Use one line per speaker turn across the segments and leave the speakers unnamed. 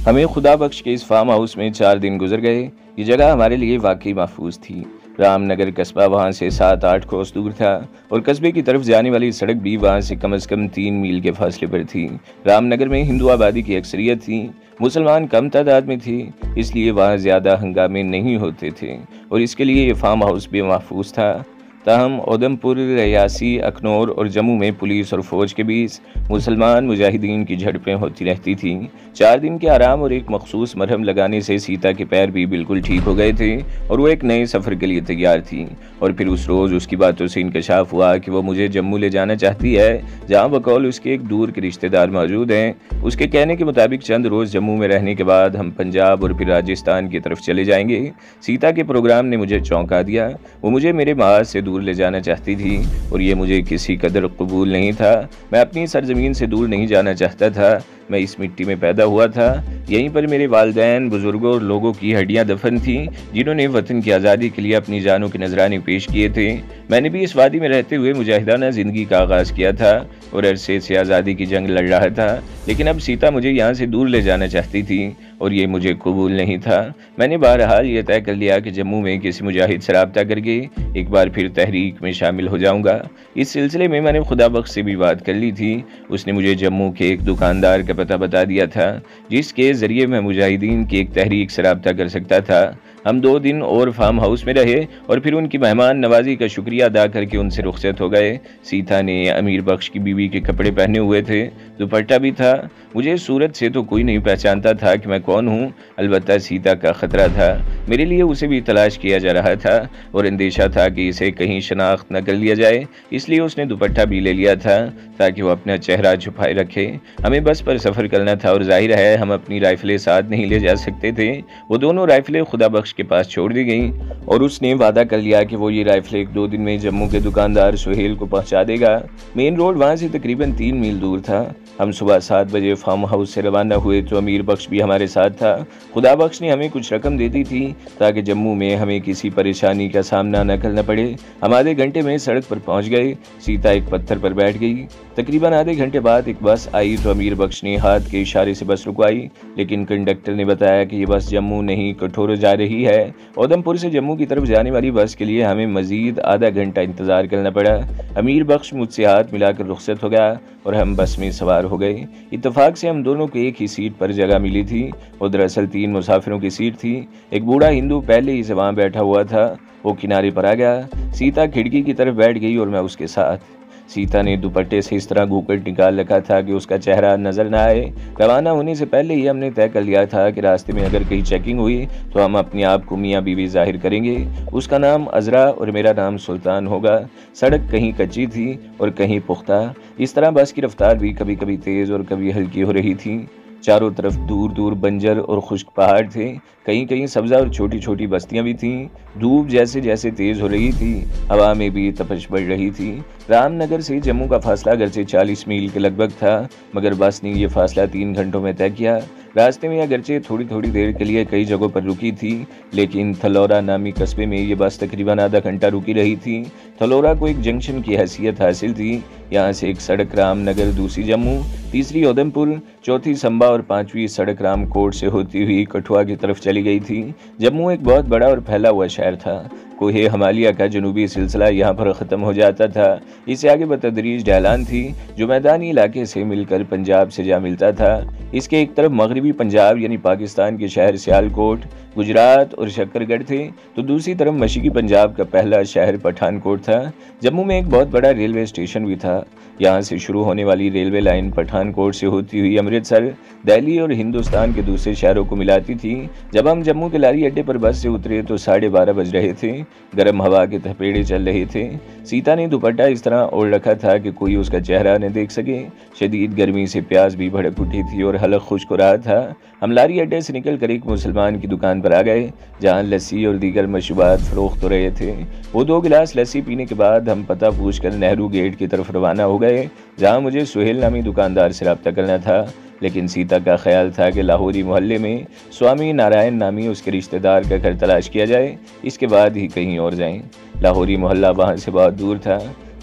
हमें खुदा बख्श के इस फार्म हाउस में 4 दिन गुजर गए। ये जगह हमारे लिए वाकई महफूज थी। रामनगर कस्बा वहाँ से 7-8 कोस दूर था और कस्बे की तरफ जाने वाली सड़क भी वहाँ से कम से कम 3 मील के फासले पर थी। रामनगर में हिंदू आबादी की अक्सरियत थी, मुसलमान कम तादाद में थी, इसलिए वहाँ ज़्यादा हंगामे नहीं होते थे और इसके लिए ये फार्म हाउस भी महफूज था। ताहम उधमपुर, रियासी, अखनौर और जम्मू में पुलिस और फौज के बीच मुसलमान मुजाहिदीन की झड़पें होती रहती थीं। 4 दिन के आराम और एक मखसूस मरहम लगाने से सीता के पैर भी बिल्कुल ठीक हो गए थे और वो एक नए सफ़र के लिए तैयार थी। और फिर उस रोज़ उसकी बातों से इंकशाफ हुआ कि वो मुझे जम्मू ले जाना चाहती है, जहाँ बकौल उसके एक दूर के रिश्तेदार मौजूद हैं। उसके कहने के मुताबिक चंद रोज़ जम्मू में रहने के बाद हम पंजाब और फिर राजस्थान की तरफ चले जाएंगे। सीता के प्रोग्राम ने मुझे चौंका दिया। वो मुझे मेरे माज से दूर ले जाना चाहती थी और ये मुझे किसी कदर कबूल नहीं था। मैं अपनी सरजमीन से दूर नहीं जाना चाहता था। मैं इस मिट्टी में पैदा हुआ था, यहीं पर मेरे वालिदैन, बुजुर्गों और लोगों की हड्डियां दफन थीं जिन्होंने वतन की आज़ादी के लिए अपनी जानों के नजराने पेश किए थे। मैंने भी इस वादी में रहते हुए मुजाहिदाना ज़िंदगी का आगाज़ किया था और अरसे से आज़ादी की जंग लड़ रहा था, लेकिन अब सीता मुझे यहाँ से दूर ले जाना चाहती थी और ये मुझे कबूल नहीं था। मैंने बहरहाल ये तय कर लिया कि जम्मू में किसी मुजाहिद से रब्ता करके एक बार फिर तहरीक में शामिल हो जाऊंगा। इस सिलसिले में मैंने खुदा बख्श से भी बात कर ली थी। उसने मुझे जम्मू के एक दुकानदार का पता बता दिया था जिसके ज़रिए मैं मुजाहिदीन की एक तहरीक से रब्ता कर सकता था। हम 2 दिन और फार्म हाउस में रहे और फिर उनकी मेहमान नवाजी का शुक्रिया अदा करके उनसे रुखसत हो गए। सीता ने अमीर बख्श की बीवी के कपड़े पहने हुए थे, दुपट्टा भी था। मुझे सूरत से तो कोई नहीं पहचानता था कि मैं कौन हूँ, अलबत्ता सीता का ख़तरा था। मेरे लिए उसे भी तलाश किया जा रहा था और अंदेशा था कि इसे कहीं शनाख्त न कर लिया जाए, इसलिए उसने दुपट्टा भी ले लिया था ताकि वो अपना चेहरा छुपाए रखे। हमें बस पर सफ़र करना था और जाहिर है हम अपनी राइफलें साथ नहीं ले जा सकते थे। वो दोनों राइफलें खुदा बख्श के पास छोड़ दी गई और उसने वादा कर लिया कि वो ये राइफलें 1-2 दिन में जम्मू के दुकानदार सुहेल को पहुंचा देगा। मेन रोड वहां से तकरीबन 3 मील दूर था। हम सुबह 7 बजे फार्म हाउस से रवाना हुए तो अमीर बख्श भी हमारे साथ था। खुदा बख्श ने हमें कुछ रकम दे दी थी ताकि जम्मू में हमें किसी परेशानी का सामना न करना पड़े। हम आधे घंटे में सड़क पर पहुंच गए। सीता एक पत्थर पर बैठ गई। तकरीबन आधे घंटे बाद एक बस आई तो अमीर बख्श ने हाथ के इशारे से बस रुकवाई, लेकिन कंडक्टर ने बताया कि ये बस जम्मू नहीं कठोर जा रही है। उधमपुर से जम्मू की तरफ जाने वाली बस के लिए हमें मजीद आधा घंटा इंतजार करना पड़ा। अमीर बख्श मुझसे हाथ मिलाकर रुखसत हो गया और हम बस में सवार हो गए। इत्तेफाक से हम दोनों को एक ही सीट पर जगह मिली थी और दरअसल 3 मुसाफिरों की सीट थी। एक बूढ़ा हिंदू पहले ही से वहाँ बैठा हुआ था। वो किनारे पर आ गया। सीता खिड़की की तरफ बैठ गई और मैं उसके साथ। सीता ने दुपट्टे से इस तरह घूंघट निकाल रखा था कि उसका चेहरा नजर न आए। रवाना होने से पहले ही हमने तय कर लिया था कि रास्ते में अगर कहीं चेकिंग हुई तो हम अपने आप को मियाँ बीवी जाहिर करेंगे। उसका नाम अजरा और मेरा नाम सुल्तान होगा। सड़क कहीं कच्ची थी और कहीं पुख्ता। इस तरह बस की रफ्तार भी कभी कभी तेज और कभी हल्की हो रही थी। चारों तरफ दूर दूर बंजर और खुश्क पहाड़ थे। कहीं कहीं सब्जा और छोटी छोटी बस्तियां भी थीं। धूप जैसे जैसे तेज हो रही थी, हवा में भी तपश बढ़ रही थी। रामनगर से जम्मू का फासला अगरचे 40 मील के लगभग था, मगर बस ने यह फासला 3 घंटों में तय किया। रास्ते में अगरचे थोड़ी थोड़ी देर के लिए कई जगहों पर रुकी थी, लेकिन थलौरा नामी कस्बे में ये बस तकरीबन आधा घंटा रुकी रही थी। थलौरा को एक जंक्शन की हैसियत हासिल थी। यहाँ से एक सड़क रामनगर, दूसरी जम्मू, तीसरी उधमपुर, चौथी संबा और 5वीं सड़क रामकोट से होती हुई कठुआ की तरफ चली गई थी। जम्मू एक बहुत बड़ा और फैला हुआ शहर था। कोहे हिमालय का जनूबी सिलसिला यहाँ पर ख़त्म हो जाता था। इससे आगे बतदरीज ढलान थी जो मैदानी इलाके से मिलकर पंजाब से जा मिलता था। इसके एक तरफ मगरबी पंजाब यानी पाकिस्तान के शहर सियालकोट, गुजरात और शक्करगढ़ थे, तो दूसरी तरफ मशरक़ी पंजाब का पहला शहर पठानकोट था। जम्मू में एक बहुत बड़ा रेलवे स्टेशन भी था। यहाँ से शुरू होने वाली रेलवे लाइन पठानकोट से होती हुई अमृतसर, दिल्ली और हिंदुस्तान के दूसरे शहरों को मिलाती थी। जब हम जम्मू के लारी अड्डे पर बस से उतरे तो 12:30 बज रहे थे। गर्म हवा के थपेड़े चल रहे थे। सीता ने दुपट्टा इस तरह ओढ़ रखा था कि कोई उसका चेहरा न देख सके। शदीद गर्मी से प्यास भी भड़क उठी थी और हलक खुश्क हो रहा था। हम लारी अड्डे से निकल कर एक मुसलमान की दुकान पर आ गए जहाँ लस्सी और दीगर मशरूबात फरोख्त हो रहे थे। वो 2 गिलास लस्सी पीने के बाद हम पता पूछकर नेहरू गेट की तरफ रवाना हो गए, जहाँ मुझे सुहेल नामी दुकानदार से रब्ता करना था। लेकिन सीता का ख्याल था कि लाहौरी मोहल्ले में स्वामी नारायण नामी उसके रिश्तेदार का घर तलाश किया जाए, इसके बाद ही कहीं और जाएं। लाहौरी मोहल्ला वहाँ से बहुत दूर था।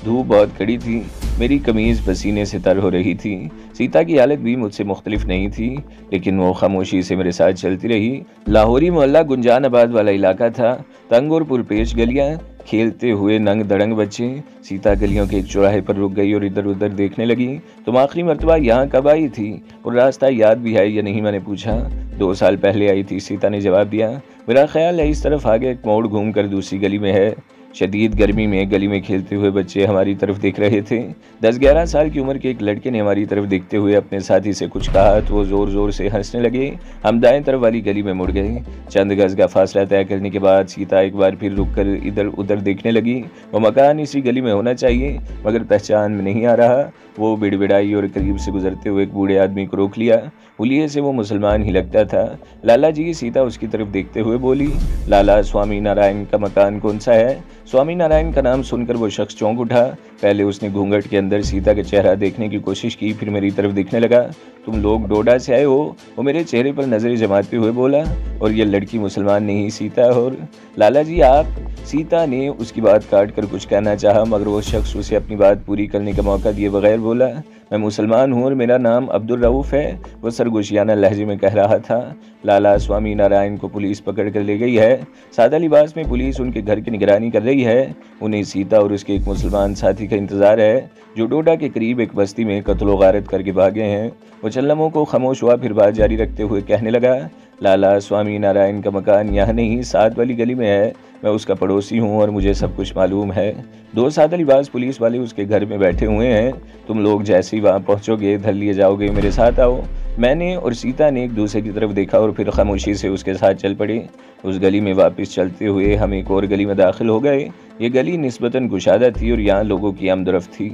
धूप बहुत कड़ी थी, मेरी कमीज़ पसीने से तर हो रही थी। सीता की हालत भी मुझसे मुख्तलिफ नहीं थी, लेकिन वो खामोशी से मेरे साथ चलती रही। लाहौरी मोहल्ला गुंजानाबाद वाला इलाका था, तंग और पुरपेश गलियाँ, खेलते हुए नंग दड़ंग बच्चे। सीता गलियों के एक चौराहे पर रुक गई और इधर उधर देखने लगी। तुम आखिरी मर्तबा यहाँ कब आई थी और रास्ता याद भी है या नहीं, मैंने पूछा। 2 साल पहले आई थी, सीता ने जवाब दिया। मेरा ख्याल है इस तरफ आगे एक मोड़ घूम कर दूसरी गली में है। शदीद गर्मी में गली में खेलते हुए बच्चे हमारी तरफ देख रहे थे। 10-11 साल की उम्र के एक लड़के ने हमारी तरफ देखते हुए अपने साथी से कुछ कहा तो वो जोर जोर से हंसने लगे। हम दाएं तरफ वाली गली में मुड़ गए। चंद गज का फासला तय करने के बाद सीता एक बार फिर रुककर इधर उधर देखने लगी। वो मकान इसी गली में होना चाहिए, मगर पहचान में नहीं आ रहा। वो बिड़बिड़ाई और करीब से गुजरते हुए एक बूढ़े आदमी को रोक लिया। हुलिये से वो मुसलमान ही लगता था। लाला जी, सीता उसकी तरफ देखते हुए बोली। लाला, स्वामी नारायण का मकान कौन सा है? स्वामी नारायण का नाम सुनकर वो शख्स चौंक उठा। पहले उसने घूंघट के अंदर सीता का चेहरा देखने की कोशिश की, फिर मेरी तरफ देखने लगा। तुम लोग डोडा से आए हो? वो मेरे चेहरे पर नजरें जमाते हुए बोला। और ये लड़की मुसलमान नहीं सीता? और लाला जी आप? सीता ने उसकी बात काट कर कुछ कहना चाहा, मगर वो शख्स उसे अपनी बात पूरी करने का मौका दिए बगैर बोला। मैं मुसलमान हूँ और मेरा नाम अब्दुल रऊफ है, वो सरगोशियाना लहजे में कह रहा था। लाला, स्वामी नारायण को पुलिस पकड़ कर ले गई है। सादा लिबास में पुलिस उनके घर की निगरानी कर रही है। उन्हें सीता और उसके एक मुसलमान साथी का इंतजार है, जो डोडा के करीब एक बस्ती में कत्लो गारत करके भागे हैं। वो चल्लमों को खामोश हुआ, फिर बात जारी रखते हुए कहने लगा। लाला, स्वामी नारायण का मकान यहाँ नहीं, साथ वाली गली में है। मैं उसका पड़ोसी हूँ और मुझे सब कुछ मालूम है। 2 सादा लिबास पुलिस वाले उसके घर में बैठे हुए हैं। तुम लोग जैसे ही वहाँ पहुँचोगे धर लिए जाओगे, मेरे साथ आओ। मैंने और सीता ने एक दूसरे की तरफ देखा और फिर खामोशी से उसके साथ चल पड़े। उस गली में वापस चलते हुए हम एक और गली में दाखिल हो गए। ये गली निस्बतन कुशादा थी और यहाँ लोगों की आमदरफ्त थी।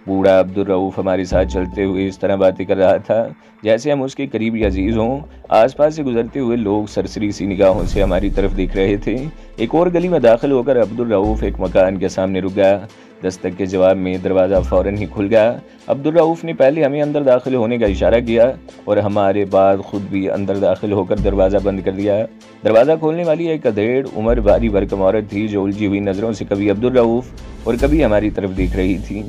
बूढ़ा अब्दुल रऊफ हमारे साथ चलते हुए इस तरह बातें कर रहा था जैसे हम उसके करीबी अजीज हों। आसपास से गुजरते हुए लोग सरसरी सी निगाहों से हमारी तरफ देख रहे थे। एक और गली में दाखिल होकर अब्दुल रऊफ एक मकान के सामने रुक गया। दस्तक के जवाब में दरवाज़ा फ़ौरन ही खुल गया। अब्दुल रऊफ ने पहले हमें अंदर दाखिल होने का इशारा किया और हमारे बाद खुद भी अंदर दाखिल होकर दरवाज़ा बंद कर दिया। दरवाज़ा खोलने वाली एक अधेड़ उम्र भारी भरकम औरत थी, जो उलझी हुई नज़रों से कभी अब्दुल रऊफ और कभी हमारी तरफ देख रही थी।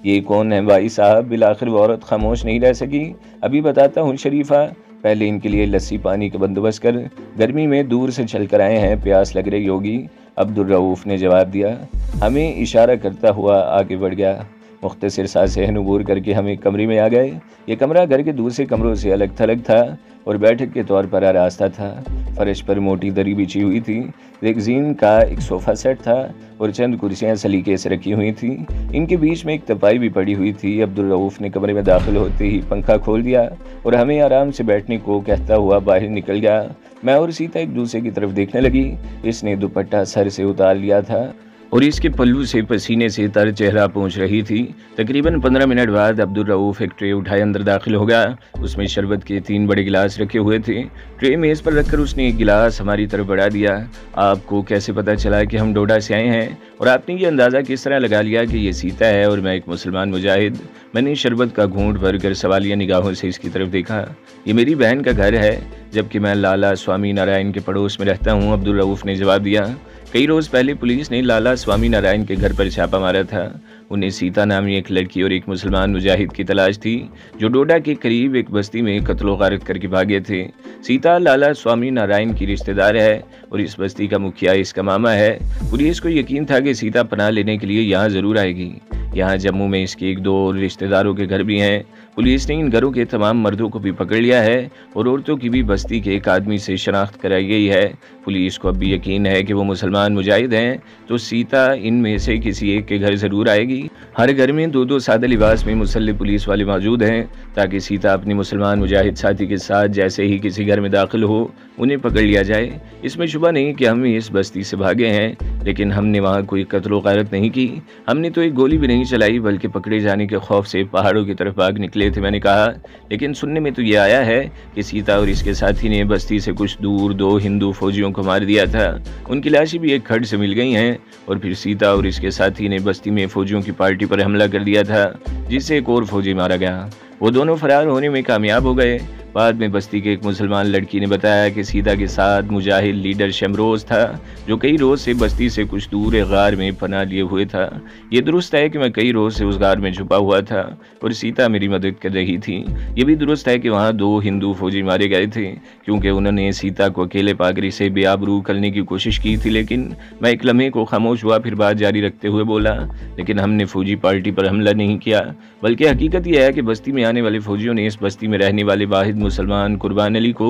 ये कौन है भाई साहब? बिलाखिर वो औरत खामोश नहीं रह सकी। अभी बताता हूँ शरीफा, पहले इनके लिए लस्सी पानी का बंदोबस्त कर, गर्मी में दूर से चल कर आए हैं, प्यास लग रही होगी। अब्दुल रऊफ ने जवाब दिया। हमें इशारा करता हुआ आगे बढ़ गया। मुख्तसर सांसें अबूर करके हम एक कमरे में आ गए। ये कमरा घर के दूसरे कमरों से अलग थलग था और बैठक के तौर पर आरास्ता था। फर्श पर मोटी दरी बिछी हुई थी, रेगजीन का एक सोफ़ा सेट था और चंद कुर्सियां सलीके से रखी हुई थी। इनके बीच में एक तपाई भी पड़ी हुई थी। अब्दुल रऊफ ने कमरे में दाखिल होते ही पंखा खोल दिया और हमें आराम से बैठने को कहता हुआ बाहर निकल गया। मैं और सीता एक दूसरे की तरफ देखने लगी। इसने दुपट्टा सर से उतार लिया था और इसके पल्लू से पसीने से तर चेहरा पहुंच रही थी। तकरीबन 15 मिनट बाद अब्दुल रऊफ एक ट्रे उठाए अंदर दाखिल हो गया। उसमें शरबत के 3 बड़े गिलास रखे हुए थे। ट्रे मेज़ पर रखकर उसने एक गिलास हमारी तरफ बढ़ा दिया। आपको कैसे पता चला कि हम डोडा से आए हैं और आपने ये अंदाज़ा किस तरह लगा लिया कि ये सीता है और मैं एक मुसलमान मुजाहिद? मैंने शरबत का घूंट भरकर सवालिया निगाहों से इसकी तरफ देखा। ये मेरी बहन का घर है, जबकि मैं लाला स्वामी नारायण के पड़ोस में रहता हूँ, अब्दुल रऊफ ने जवाब दिया। कई रोज़ पहले पुलिस ने लाला स्वामी नारायण के घर पर छापा मारा था। उन्हें सीता नामी एक लड़की और एक मुसलमान मुजाहिद की तलाश थी, जो डोडा के करीब एक बस्ती में कत्लो गारत करके भागे थे। सीता लाला स्वामी नारायण की रिश्तेदार है और इस बस्ती का मुखिया इसका मामा है। पुलिस को यकीन था कि सीता पनाह लेने के लिए यहाँ ज़रूर आएगी। यहाँ जम्मू में इसके 1-2 और रिश्तेदारों के घर भी हैं। पुलिस ने इन घरों के तमाम मर्दों को भी पकड़ लिया है और औरतों की भी बस्ती के एक आदमी से शनाख्त कराई गई है। पुलिस को अब भी यकीन है कि वो मुसलमान मुजाहिद हैं, तो सीता इनमें से किसी एक के घर ज़रूर आएगी। हर घर में 2-2 सादा लिबास में मुसल्लह पुलिस वाले मौजूद हैं, ताकि सीता अपनी मुसलमान मुजाहिद साथी के साथ जैसे ही किसी घर में दाखिल हो उन्हें पकड़ लिया जाए। इसमें शुबा नहीं कि हम इस बस्ती से भागे हैं, लेकिन हमने वहाँ कोई कत्ल गारत नहीं की। हमने तो एक गोली भी नहीं चलाई, बल्कि पकड़े जाने के खौफ से पहाड़ों की तरफ भाग निकले थे, मैंने कहा। लेकिन सुनने में तो ये आया है कि सीता और इसके साथी ने बस्ती से कुछ दूर 2 हिंदू फौजियों को मार दिया था। उनकी लाशें भी एक खड्ड से मिल गई हैं और फिर सीता और इसके साथी ने बस्ती में फौजियों की पार्टी पर हमला कर दिया था, जिससे एक और फौजी मारा गया। वो दोनों फरार होने में कामयाब हो गए। बाद में बस्ती के एक मुसलमान लड़की ने बताया कि सीता के साथ मुजाहिद लीडर शमरोज था, जो कई रोज से बस्ती से कुछ दूर एक गार में पनाह लिए हुए था। ये दुरुस्त है कि मैं कई रोज से उस गार में छुपा हुआ था और सीता मेरी मदद कर रही थी। ये भी दुरुस्त है कि वहाँ 2 हिंदू फौजी मारे गए थे, क्योंकि उन्होंने सीता को अकेले पागरी से बेआबरू करने की कोशिश की थी। लेकिन मैं एक लम्हे को खामोश हुआ, फिर बात जारी रखते हुए बोला, लेकिन हमने फौजी पार्टी पर हमला नहीं किया, बल्कि हकीकत यह है कि बस्ती में आने वाले फौजियों ने इस बस्ती में रहने वाले वाहिद मुसलमान कुर्बान अली को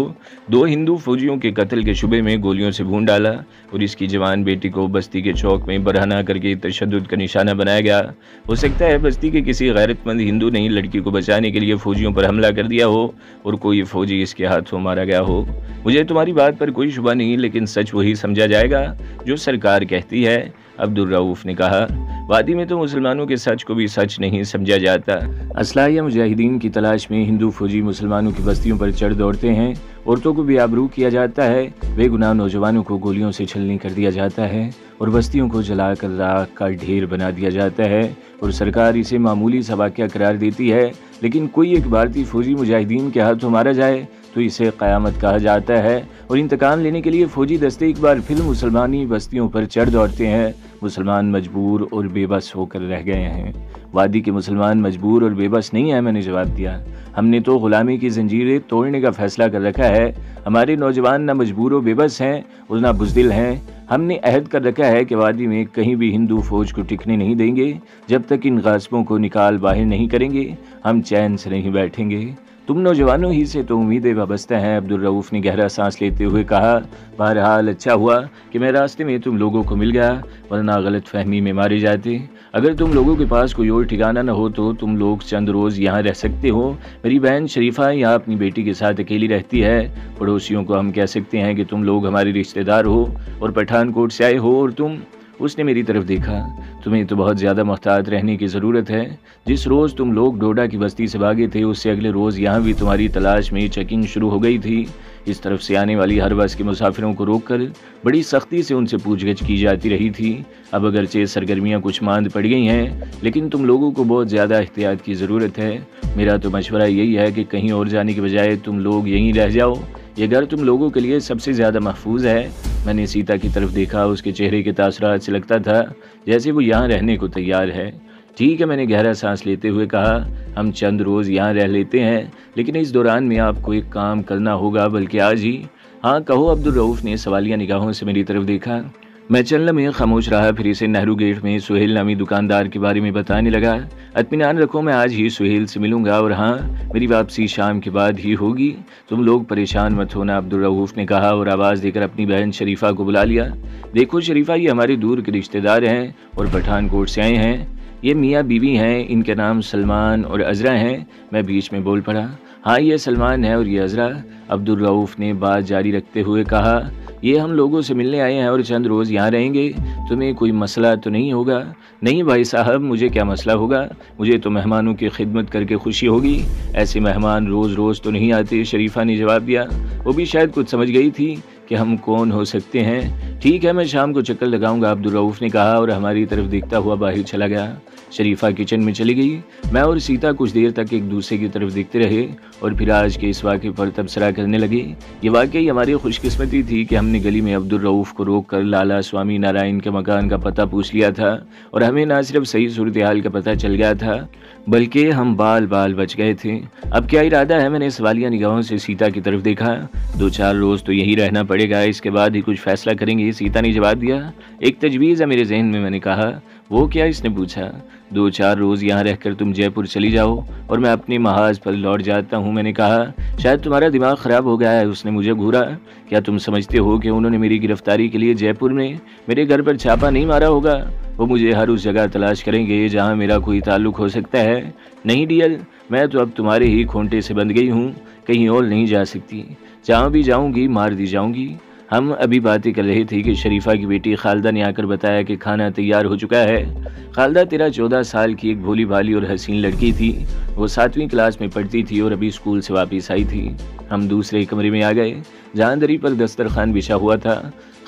2 हिंदू फौजियों के कत्ल के शुबे में गोलियों से भून डाला और इसकी जवान बेटी को बस्ती के चौक में बरहना करके तशद्दुद का निशाना बनाया गया। हो सकता है बस्ती के किसी गैरतमंद हिंदू ने लड़की को बचाने के लिए फौजियों पर हमला कर दिया हो और कोई फौजी इसके हाथों मारा गया हो। मुझे तुम्हारी बात पर कोई शुबा नहीं, लेकिन सच वही समझा जाएगा जो सरकार कहती है, अब्दुल रऊफ ने कहा। वादी में तो मुसलमानों के सच को भी सच नहीं समझा जाता। असलाह या मुजाहिदीन की तलाश में हिंदू फौजी मुसलमानों की बस्तियों पर चढ़ दौड़ते हैं, औरतों को बेआबरू किया जाता है, बेगुनाह नौजवानों को गोलियों से छलनी कर दिया जाता है और बस्तियों को जलाकर राख का ढेर बना दिया जाता है और सरकार इसे मामूली सा वाक़या करार देती है। लेकिन कोई एक भारतीय फौजी मुजाहिदीन के हाथों मारा जाए तो इसे क़यामत कहा जाता है और इंतकाम लेने के लिए फौजी दस्ते एक बार फिर मुसलमानी बस्तियों पर चढ़ दौड़ते हैं। मुसलमान मजबूर और बेबस होकर रह गए हैं। वादी के मुसलमान मजबूर और बेबस नहीं है, मैंने जवाब दिया। हमने तो गुलामी की जंजीरें तोड़ने का फैसला कर रखा है। हमारे नौजवान ना मजबूर और बेबस हैं और ना बुज़दिल हैं। हमने अहद कर रखा है कि वादी में कहीं भी हिंदू फौज को टिकने नहीं देंगे जब तक इन गासिबों को निकाल बाहर नहीं करेंगे। हम चैन से नहीं बैठेंगे। तुम नौजवानों ही से तो उम्मीदें वाबस्ता हैं, अब्दुल रऊफ ने गहरा सांस लेते हुए कहा। बहरहाल अच्छा हुआ कि मैं रास्ते में तुम लोगों को मिल गया, वरना गलत फहमी में मारे जाते। अगर तुम लोगों के पास कोई और ठिकाना न हो तो तुम लोग चंद रोज़ यहाँ रह सकते हो। मेरी बहन शरीफा यहाँ अपनी बेटी के साथ अकेली रहती है। पड़ोसियों को हम कह सकते हैं कि तुम लोग हमारे रिश्तेदार हो और पठानकोट से आए हो और तुम। उसने मेरी तरफ देखा। तुम्हें तो बहुत ज़्यादा मोहतात रहने की ज़रूरत है। जिस रोज़ तुम लोग डोडा की बस्ती से भागे थे, उससे अगले रोज़ यहाँ भी तुम्हारी तलाश में चेकिंग शुरू हो गई थी। इस तरफ से आने वाली हर बस के मुसाफिरों को रोककर बड़ी सख्ती से उनसे पूछगछ की जाती रही थी। अब अगरचे सरगर्मियाँ कुछ मांद पड़ गई हैं, लेकिन तुम लोगों को बहुत ज़्यादा एहतियात की ज़रूरत है। मेरा तो मशवरा यही है कि कहीं और जाने के बजाय तुम लोग यहीं रह जाओ। ये घर तुम लोगों के लिए सबसे ज़्यादा महफूज है। मैंने सीता की तरफ देखा। उसके चेहरे के तासरात से लगता था जैसे वो यहाँ रहने को तैयार है। ठीक है, मैंने गहरा सांस लेते हुए कहा, हम चंद रोज़ यहाँ रह लेते हैं, लेकिन इस दौरान में आपको एक काम करना होगा, बल्कि आज ही। हाँ कहो, अब्दुल रऊफ ने सवालिया निगाहों से मेरी तरफ देखा। मैं चंद लम्हे खामोश रहा, फिर इसे नेहरू गेट में सुहेल नामी दुकानदार के बारे में बताने लगा। इत्मीनान रखो, मैं आज ही सुहेल से मिलूंगा और हाँ, मेरी वापसी शाम के बाद ही होगी। तुम लोग परेशान मत होना, अब्दुल रऊफ ने कहा और आवाज़ देकर अपनी बहन शरीफा को बुला लिया। देखो शरीफा, ये हमारे दूर के रिश्तेदार हैं और पठानकोट से आए हैं। ये मियाँ बीवी हैं, इनके नाम सलमान और अजरा हैं। मैं बीच में बोल पड़ा। हाँ, ये सलमान है और ये अजरा। अब्दुल रऊफ ने बात जारी रखते हुए कहा, ये हम लोगों से मिलने आए हैं और चंद रोज़ यहाँ रहेंगे। तुम्हें कोई मसला तो नहीं होगा? नहीं भाई साहब, मुझे क्या मसला होगा? मुझे तो मेहमानों की खिदमत करके खुशी होगी। ऐसे मेहमान रोज़ रोज़ तो नहीं आते, शरीफा ने जवाब दिया। वो भी शायद कुछ समझ गई थी कि हम कौन हो सकते हैं। ठीक है, मैं शाम को चक्कर लगाऊंगा, अब्दुल रऊफ ने कहा और हमारी तरफ देखता हुआ बाहर चला गया। शरीफा किचन में चली गई। मैं और सीता कुछ देर तक एक दूसरे की तरफ देखते रहे और फिर आज के इस वाक़े पर तबसरा करने लगे। ये वाकई हमारी खुशकिस्मती थी कि हमने गली में अब्दुल रऊफ को रोक कर लाला स्वामी नारायण के मकान का पता पूछ लिया था और हमें ना सिर्फ सही सूरत हाल का पता चल गया था, बल्कि हम बाल बाल बच गए थे। अब क्या इरादा है? मैंने सवालिया निगाहों से सीता की तरफ देखा। 2-4 रोज़ तो यहीं रहना पड़ेगा, इसके बाद ही कुछ फैसला करेंगे, सीता ने जवाब दिया। एक तजवीज़ है मेरे जहन में, मैंने कहा। वो क्या? इसने पूछा। 2-4 रोज़ यहाँ रहकर तुम जयपुर चली जाओ और मैं अपने महाज पर लौट जाता हूँ, मैंने कहा। शायद तुम्हारा दिमाग ख़राब हो गया है, उसने मुझे घूरा। क्या तुम समझते हो कि उन्होंने मेरी गिरफ्तारी के लिए जयपुर में मेरे घर पर छापा नहीं मारा होगा? वो मुझे हर उस जगह तलाश करेंगे जहाँ मेरा कोई ताल्लुक़ हो सकता है। नहीं डियल, मैं तो अब तुम्हारे ही खोंटे से बंध गई हूँ, कहीं और नहीं जा सकती। जहाँ भी जाऊँगी मार दी जाऊँगी। हम अभी बातें कर रहे थे कि शरीफा की बेटी खालदा ने आकर बताया कि खाना तैयार हो चुका है। खालदा 13-14 साल की एक भोली भाली और हसीन लड़की थी। वो 7वीं क्लास में पढ़ती थी और अभी स्कूल से वापस आई थी। हम दूसरे कमरे में आ गए जहाँ दरी पर दस्तरखान बिछा हुआ था।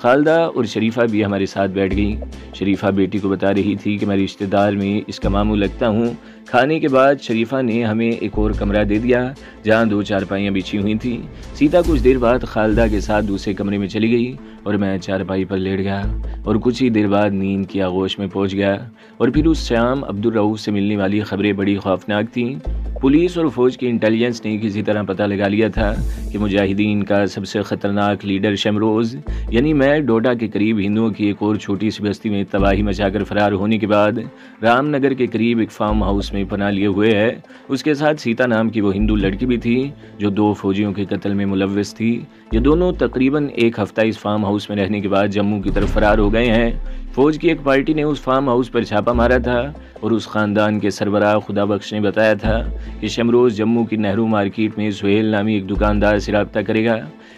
खालदा और शरीफा भी हमारे साथ बैठ गई। शरीफा बेटी को बता रही थी कि मैं रिश्तेदार में इसका मामू लगता हूँ। खाने के बाद शरीफा ने हमें एक और कमरा दे दिया जहाँ 2 चारपाइयाँ बिछी हुई थी। सीता कुछ देर बाद खालदा के साथ दूसरे कमरे में चली गई और मैं चारपाई पर लेट गया और कुछ ही देर बाद नींद की आगोश में पहुँच गया। और फिर उस शाम अब्दुल रऊफ से मिलने वाली खबरें बड़ी खौफनाक थीं। पुलिस और फौज की इंटेलिजेंस ने किसी तरह पता लगा लिया था कि मुजाहिदीन का सबसे ख़तरनाक लीडर शमरोज़ यानी मैं डोडा के करीब हिंदुओं की एक और छोटी सी बस्ती में तबाही मचाकर फरार होने के बाद रामनगर के करीब एक फार्म हाउस में पनाह लिए हुए है। उसके साथ सीता नाम की वो हिंदू लड़की भी थी जो 2 फौजियों के कत्ल में मुलव्वस थी। ये दोनों तकरीबन 1 हफ्ता इस फार्म हाउस में रहने के बाद जम्मू की तरफ फरार हो गए हैं। फौज की एक पार्टी ने उस फार्म हाउस पर छापा मारा था और उस ख़ानदान के सरबराह खुदा बख्श ने बताया था कि शमरोज़ जम्मू की नेहरू मार्केट में सुहेल नामी एक दुकानदार से रब्ता करेगा।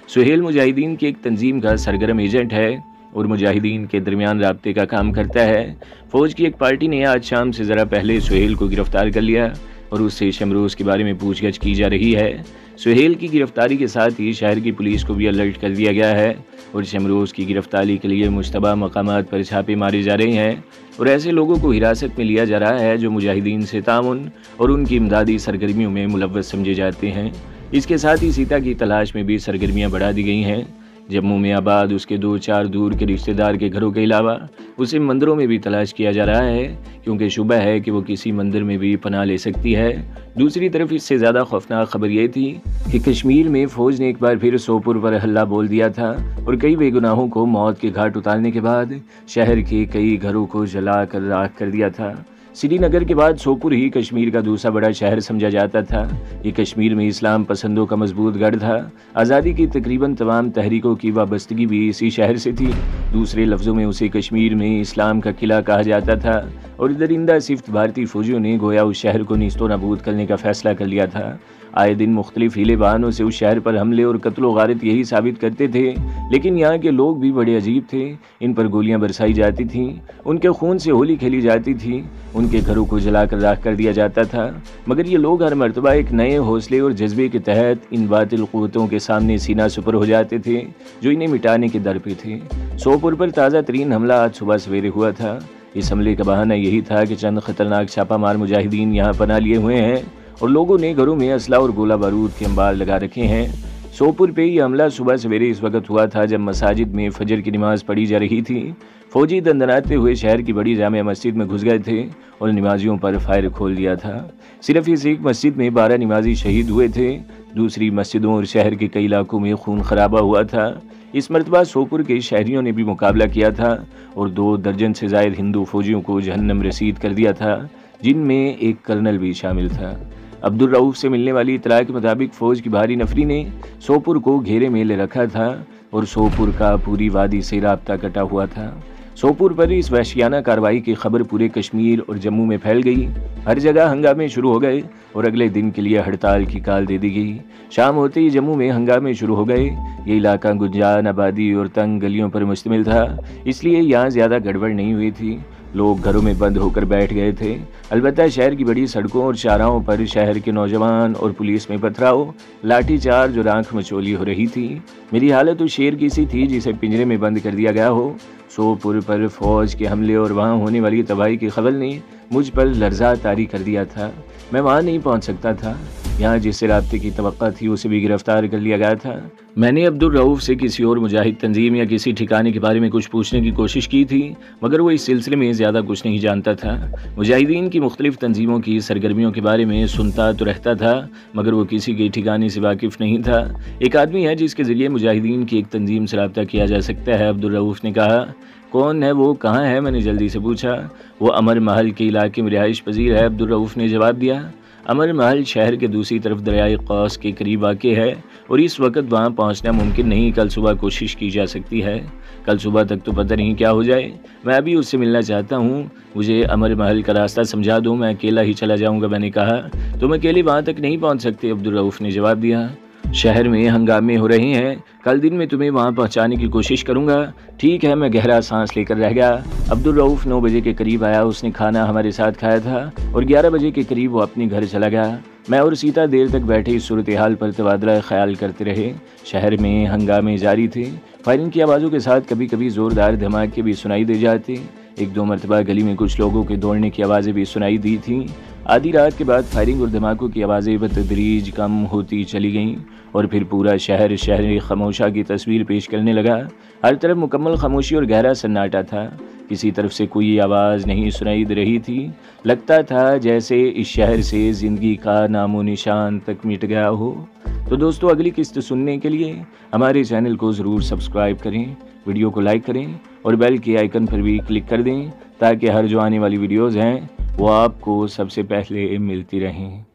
सुहेल मुजाहिदीन की एक तंजीम का सरगर्म एजेंट है और मुजाहिदीन के दरमियान राब्ते का काम करता है। फौज की एक पार्टी ने आज शाम से ज़रा पहले सुहेल को गिरफ्तार कर लिया और उससे शमरोज़ के बारे में पूछगछ की जा रही है। सुहेल की गिरफ्तारी के साथ ही शहर की पुलिस को भी अलर्ट कर दिया गया है और शमरोज़ की गिरफ्तारी के लिए मुश्तबा मकामात पर छापे मारे जा रहे हैं और ऐसे लोगों को हिरासत में लिया जा रहा है जो मुजाहिदीन से ताउन और उनकी इमदादी सरगर्मियों में मुलव्वस समझे जाते हैं। इसके साथ ही सीता की तलाश में भी सरगर्मियाँ बढ़ा दी गई हैं। जम्मू में आबाद उसके 2-4 दूर के रिश्तेदार के घरों के अलावा उसे मंदिरों में भी तलाश किया जा रहा है क्योंकि शुबह है कि वो किसी मंदिर में भी पनाह ले सकती है। दूसरी तरफ इससे ज़्यादा खौफनाक खबर ये थी कि कश्मीर में फ़ौज ने एक बार फिर सोपुर पर हल्ला बोल दिया था और कई बेगुनाहों को मौत के घाट उतारने के बाद शहर के कई घरों को जला कर राख कर दिया था। श्रीनगर के बाद सोपुर ही कश्मीर का दूसरा बड़ा शहर समझा जाता था। ये कश्मीर में इस्लाम पसंदों का मजबूत गढ़ था। आज़ादी की तकरीबन तमाम तहरीकों की वाबस्तगी भी इसी शहर से थी। दूसरे लफ्ज़ों में उसे कश्मीर में इस्लाम का किला कहा जाता था और दरिंदा सिफ्त भारतीय फौजियों ने गोया उस शहर को नीस्तो नाबूद करने का फैसला कर लिया था। आए दिन मुख्तलिफ हीले बहानों से उस शहर पर हमले और कत्ल गारत यही साबित करते थे, लेकिन यहाँ के लोग भी बड़े अजीब थे। इन पर गोलियाँ बरसाई जाती थीं, उनके खून से होली खेली जाती थी, उनके घरों को जलाकर राख कर दिया जाता था, मगर ये लोग हर मरतबा एक नए हौसले और जज्बे के तहत इन बातिल क़ुव्वतों के सामने सीना सुपर हो जाते थे जो इन्हें मिटाने के दर पे थे। सोपुर पर ताज़ा तरीन हमला आज सुबह सवेरे हुआ था। इस हमले का बहाना यही था कि चंद खतरनाक छापामार मुजाहिदीन यहाँ पनाह लिए हुए हैं और लोगों ने घरों में असला और गोला बारूद के अंबार लगा रखे हैं। सोपुर पे यह हमला सुबह सवेरे इस वक्त हुआ था जब मसाजिद में फजर की नमाज पढ़ी जा रही थी। फौजी दंदनाते हुए शहर की बड़ी जामिया मस्जिद में घुस गए थे और नमाजियों पर फायर खोल दिया था। सिर्फ इस एक मस्जिद में 12 नमाजी शहीद हुए थे। दूसरी मस्जिदों और शहर के कई इलाकों में खून खराबा हुआ था। इस मरतबा सोपुर के शहरियों ने भी मुकाबला किया था और 2 दर्जन से ज़ायद हिंदू फौजियों को जहन्नम रसीद कर दिया था, जिनमें एक कर्नल भी शामिल था। अब्दुल रऊफ से मिलने वाली इतला के मुताबिक फ़ौज की भारी नफरी ने सोपुर को घेरे में ले रखा था और सोपुर का पूरी वादी से राब्ता कटा हुआ था। सोपुर पर इस वहशियाना कार्रवाई की खबर पूरे कश्मीर और जम्मू में फैल गई। हर जगह हंगामे शुरू हो गए और अगले दिन के लिए हड़ताल की काल दे दी गई। शाम होते ही जम्मू में हंगामे शुरू हो गए। ये इलाका गुंजान आबादी और तंग गलियों पर मुश्तमिल था, इसलिए यहाँ ज़्यादा गड़बड़ नहीं हुई थी। लोग घरों में बंद होकर बैठ गए थे। अलबत्ता शहर की बड़ी सड़कों और शाहराहों पर शहर के नौजवान और पुलिस में पथराव, लाठीचार्ज और आंख मचोली हो रही थी। मेरी हालत उस शेर की सी थी जिसे पिंजरे में बंद कर दिया गया हो। सोपुर पर फौज के हमले और वहाँ होने वाली तबाही की खबर ने मुझ पर लर्जा तारी कर दिया था। मैं वहाँ नहीं पहुँच सकता था। यहाँ जिससे राब्ते की तवक्का थी उसे भी गिरफ्तार कर लिया गया था। मैंने अब्दुल रऊफ से किसी और मुजाहिद तंजीम या किसी ठिकाने के बारे में कुछ पूछने की कोशिश की थी, मगर वो इस सिलसिले में ज़्यादा कुछ नहीं जानता था। मुजाहिदीन की मुख्तलिफ तंजीमों की सरगर्मियों के बारे में सुनता तो रहता था, मगर वो किसी के ठिकाने से वाकिफ़ नहीं था। एक आदमी है जिसके ज़रिए मुजाहिदीन की एक तंजीम से रब्ता किया जा सकता है, अब्दुल रऊफ ने कहा। कौन है वो, कहाँ है? मैंने जल्दी से पूछा। वो अमर महल के इलाके में रिहाइश पजीर है, अब्दुल रऊफ ने जवाब दिया। अमर महल शहर के दूसरी तरफ दरियाए कौस के करीब वाक़ है और इस वक्त वहाँ पहुँचना मुमकिन नहीं। कल सुबह कोशिश की जा सकती है। कल सुबह तक तो पता नहीं क्या हो जाए। मैं अभी उससे मिलना चाहता हूँ। मुझे अमर महल का रास्ता समझा दो, मैं अकेला ही चला जाऊँगा। मैंने कहा। तुम अकेले वहाँ तक नहीं पहुँच सकते, अब्दुल रऊफ ने जवाब दिया। शहर में हंगामे हो रहे हैं। कल दिन में तुम्हें वहाँ पहुँचाने की कोशिश करूँगा। ठीक है। मैं गहरा सांस लेकर रह गया। अब्दुल रऊफ 9 बजे के करीब आया। उसने खाना हमारे साथ खाया था और 11 बजे के करीब वो अपने घर चला गया। मैं और सीता देर तक बैठे इस सूरत हाल पर तबादला ख्याल करते रहे। शहर में हंगामे जारी थे। फायरिंग की आवाज़ों के साथ कभी कभी ज़ोरदार धमाके भी सुनाई दे जाते। एक दो मरतबा गली में कुछ लोगों के दौड़ने की आवाज़ें भी सुनाई दी थीं। आधी रात के बाद फायरिंग और धमाकों की आवाज़ें बतदरीज कम होती चली गईं और फिर पूरा शहर खामोशा की तस्वीर पेश करने लगा। हर तरफ मुकम्मल खामोशी और गहरा सन्नाटा था। किसी तरफ से कोई आवाज़ नहीं सुनाई दे रही थी। लगता था जैसे इस शहर से ज़िंदगी का नामो निशान तक मिट गया हो। तो दोस्तों, अगली किस्त सुनने के लिए हमारे चैनल को ज़रूर सब्सक्राइब करें, वीडियो को लाइक करें और बेल के आइकन पर भी क्लिक कर दें ताकि हर जो आने वाली वीडियोज़ हैं वो आपको सबसे पहले मिलती रहें।